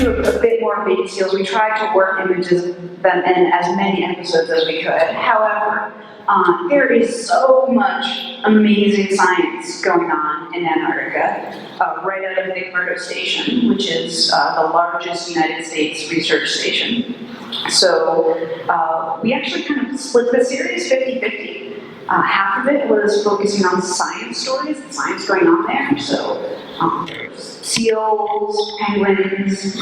do a bit more baby seals. We tried to work images of them in as many episodes as we could. However, there is so much amazing science going on in Antarctica, right out of McMurdo Station, which is the largest United States research station. So we actually kind of split the series 50-50. Half of it was focusing on science stories, the science going on there. So seals, penguins,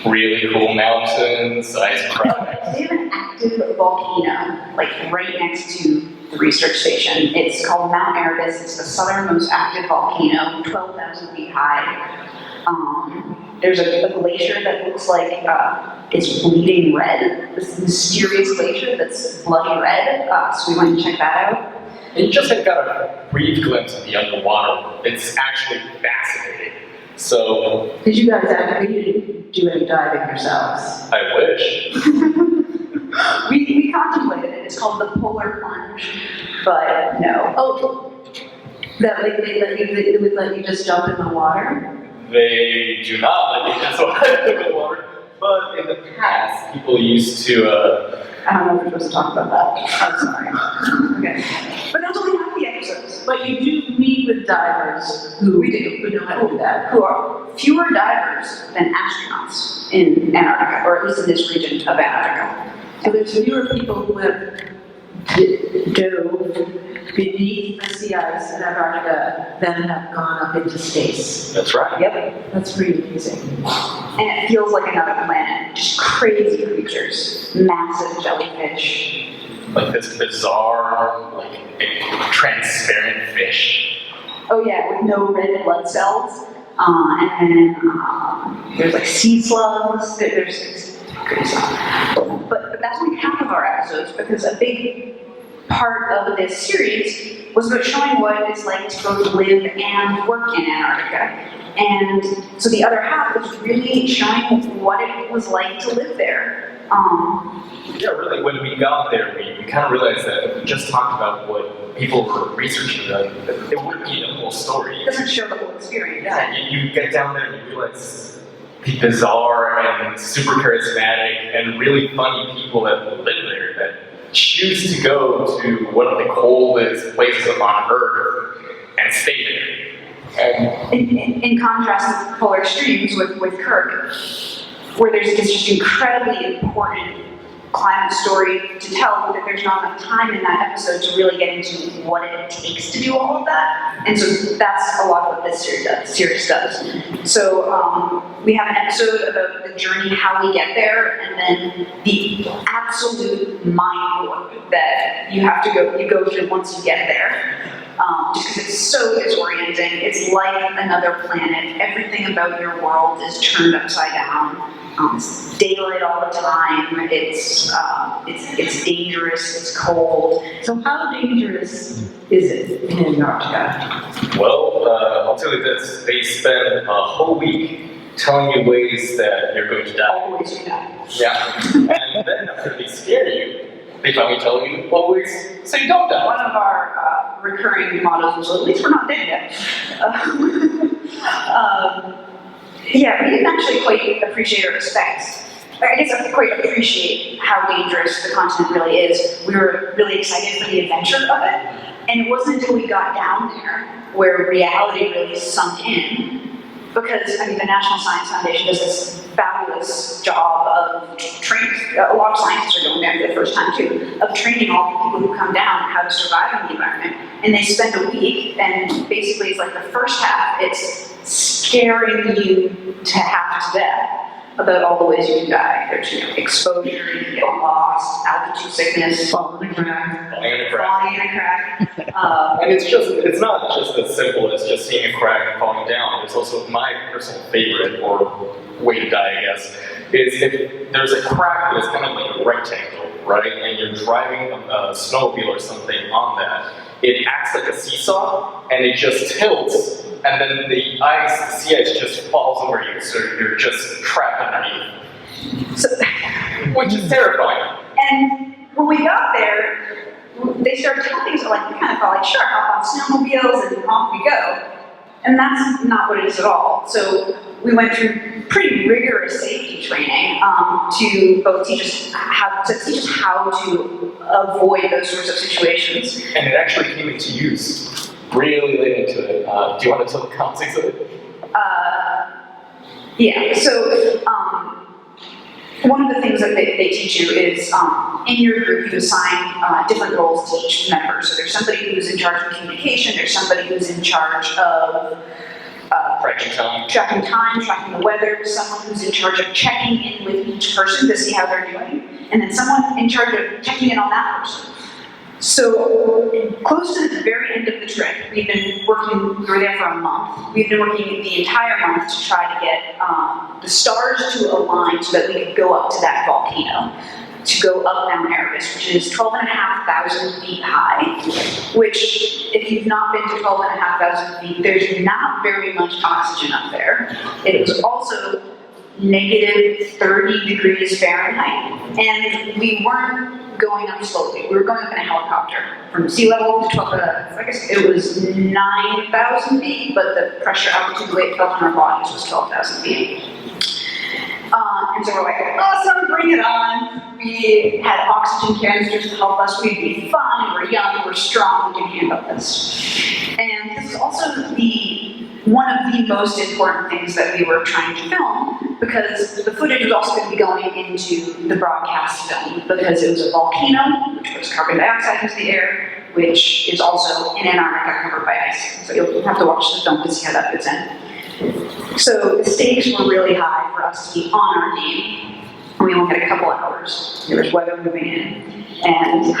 really cool mountains, ice craft. They have an active volcano, like right next to the research station. It's called Mount Erebus. It's the southernmost active volcano, 12,000 feet high. There's a glacier that looks like it's bleeding red. This mysterious glacier that's bloody red. So we went and checked that out. And you just got a brief glimpse of the underwater. It's actually fascinating. So, Did you guys actually do any diving yourselves? I wish. We contemplated it. It's called the polar plunge, but no. Oh, that they would let you just jump in the water? They do not let you just walk in the water. But in the past, people used to. I don't know if we're supposed to talk about that. I'm sorry. Okay. But that's only half the episodes. But you do meet with divers who know how to do that. Who are fewer divers than astronauts in Antarctica, or at least in this region of Antarctica. So there's fewer people who have dove beneath the sea ice in Antarctica than have gone up into space. That's right. Yep. That's pretty amazing. And it feels like another planet. Just crazy creatures. Massive jellyfish. Like this bizarre, like transparent fish. Oh yeah, with no red blood cells. And then there's like sea slugs. There's crazy stuff. But that's only half of our episodes, because a big part of this series was about showing what it's like to both live and work in Antarctica. And so the other half was really showing what it was like to live there. Yeah, really, when we got there, we kind of realized that we just talked about what people were researching, that it wouldn't be the whole story. It doesn't show the whole experience. Yeah, you get down there and you realize the bizarre and super charismatic and really funny people that live there, that choose to go to one of the coldest places on Earth and stay there. And In contrast to polar extremes with Kirk, where there's this just incredibly important climate story to tell, that there's not enough time in that episode to really get into what it takes to do all of that. And so that's a lot of what this series does. So we have an episode about the journey, how we get there, and then the absolute mind warp that you go through once you get there. Just because it's so disorienting. It's like another planet. Everything about your world is turned upside down. It's daylight all the time. It's dangerous. It's cold. So how dangerous is it in Antarctica? well, I'll tell you this: they spend a whole week telling you ways that you're going to die. Always do that. Yeah, and then after they scare you, they finally tell you always so you don't die. One of our recurring mottos was, at least we're not dead yet. Yeah, we didn't actually quite appreciate or respect. I guess I didn't quite appreciate how dangerous the continent really is. We were really excited for the adventure of it. And it wasn't until we got down there where reality really sunk in. Because, I mean, the National Science Foundation does this fabulous job of training, a lot of scientists are going there for the first time too, of training all the people who come down how to survive in the environment. And they spend a week, and basically it's like the first half, it's scaring you to half to death about all the ways you can die. There's exposure, you can get lost, altitude sickness, Falling in a crack. Falling in a crack. falling in a crack. And it's not just as simple as just seeing a crack and falling down. There's also my personal favorite, or way to die, I guess, is if there's a crack that's kind of like a rectangle, right? And you're driving a snowmobile or something on that. It acts like a seesaw, and it just tilts, and then the sea ice just falls over you, so you're just trapped underneath. So, Which is terrifying. and when we got there, they started telling things like, we kind of felt like, sure, hop on snowmobiles and off we go. And that's not what it is at all. So we went through pretty rigorous safety training to both teach us how to avoid those sorts of situations. And it actually came into use really late into it. Do you want to tell the context of it? Yeah, so one of the things that they teach you is in your group you assign different roles to each member. So there's somebody who's in charge of communication, there's somebody who's in charge of tracking time, tracking the weather, someone who's in charge of checking in with each person to see how they're doing, and then someone in charge of checking in on that person. So, close to the very end of the trip, we've been working, we were there for a month, we've been working the entire month to try to get the stars to align so that we could go up to that volcano, to go up Mount Erebus, which is 12,500 feet high, which, if you've not been to 12,500 feet, there's not very much oxygen up there. It was also negative 30 degrees Fahrenheit, and we weren't going up slowly. We were going up in a helicopter from sea level to 12, I guess it was 9,000 feet, but the pressure altitude, the way it felt in our bodies was 12,000 feet. And so we're like, awesome, bring it on. We had oxygen canisters to help us. We'd be fine, we're young, we're strong, we can handle this. And this is also one of the most important things that we were trying to film, because the footage was also going to be going into the broadcast film, because it was a volcano, which was carbon dioxide into the air, which is also in Antarctica covered by ice. So you'll have to watch the film to see how that fits in. So the stakes were really high for us to be on our game. We only had a couple hours. There was weather moving in, and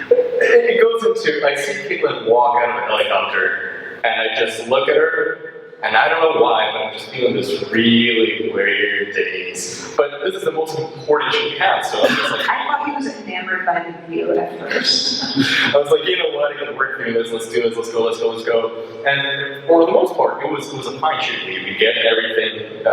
it goes into, I see Caitlin walk out of a helicopter, and I just look at her, and I don't know why, but I'm just feeling this really weird daze. But this is the most important shoot we have, so I'm just like, I thought he was enamored by the view at first. I was like, you know what, I can work through this, let's do this, let's go. And for the most part, it was a fine shoot. We get everything,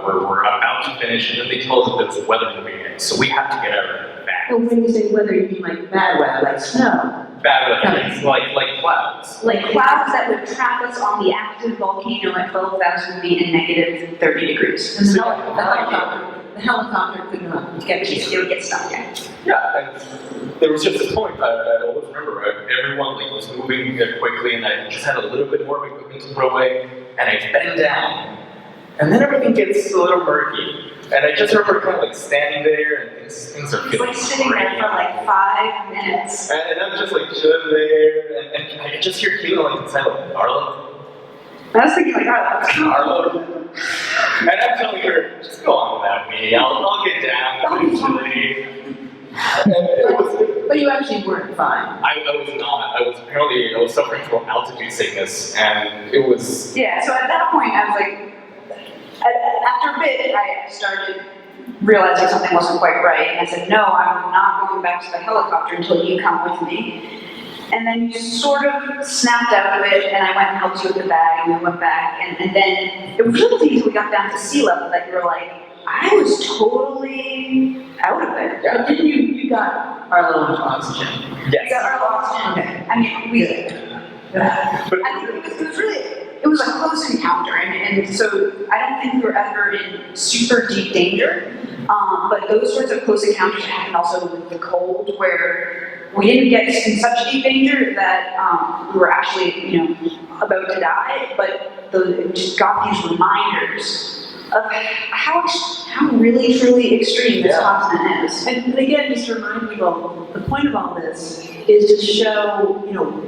we're about to finish, and then they told us there was weather moving in, so we have to get everything back. Oh, when you say weather, you mean like bad weather, like snow? Bad weather, like clouds. Like clouds that would trap us on the active volcano at 12,000 feet and negative 30 degrees. And the helicopter could not get you. It would get stuck in. Yeah, and there was just this point, I always remember, everyone was moving quickly, and I just had a little bit more equipment to throw away, and I bend down, and then everything gets a little murky. And I just remember kind of like standing there, and things are It's feeling like sitting there for like 5 minutes. And I'm just like chilling there, and I just hear Caitlin like inside, like, Arlo? I was thinking like, Arlo? And I'm telling her, just go on without me, I'll get down eventually. And it was, But you actually weren't fine. I was not. I was suffering from altitude sickness, and it was... Yeah, so at that point I was like, after a bit, I started realizing something wasn't quite right, and I said, no, I'm not going back to the helicopter until you come with me. And then you sort of snapped out of it, and I went and helped you with the bag, and we went back, and then it was really until we got down to sea level that you were like, I was totally out of it. Yeah. But didn't you got Arlo into oxygen? Yes. We got our oxygen. Okay. I mean, But I think it was really, it was a close encounter, and so I don't think we were ever in super deep danger, but those sorts of close encounters happened also with the cold, where we didn't get in such deep danger that we were actually, about to die, but it just got these reminders of how really, truly extreme this continent is. And again, just to remind people, the point of all this is to show,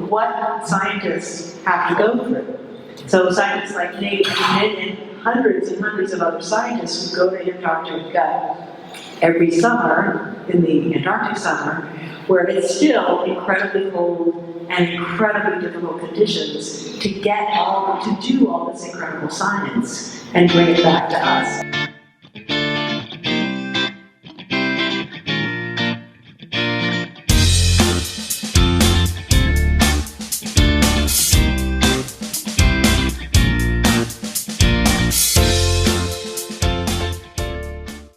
what scientists have to go through. So scientists like Nate and hundreds and hundreds of other scientists who go to Antarctica every summer, in the Antarctic summer, where it's still incredibly cold and incredibly difficult conditions to do all this incredible science and bring it back to us.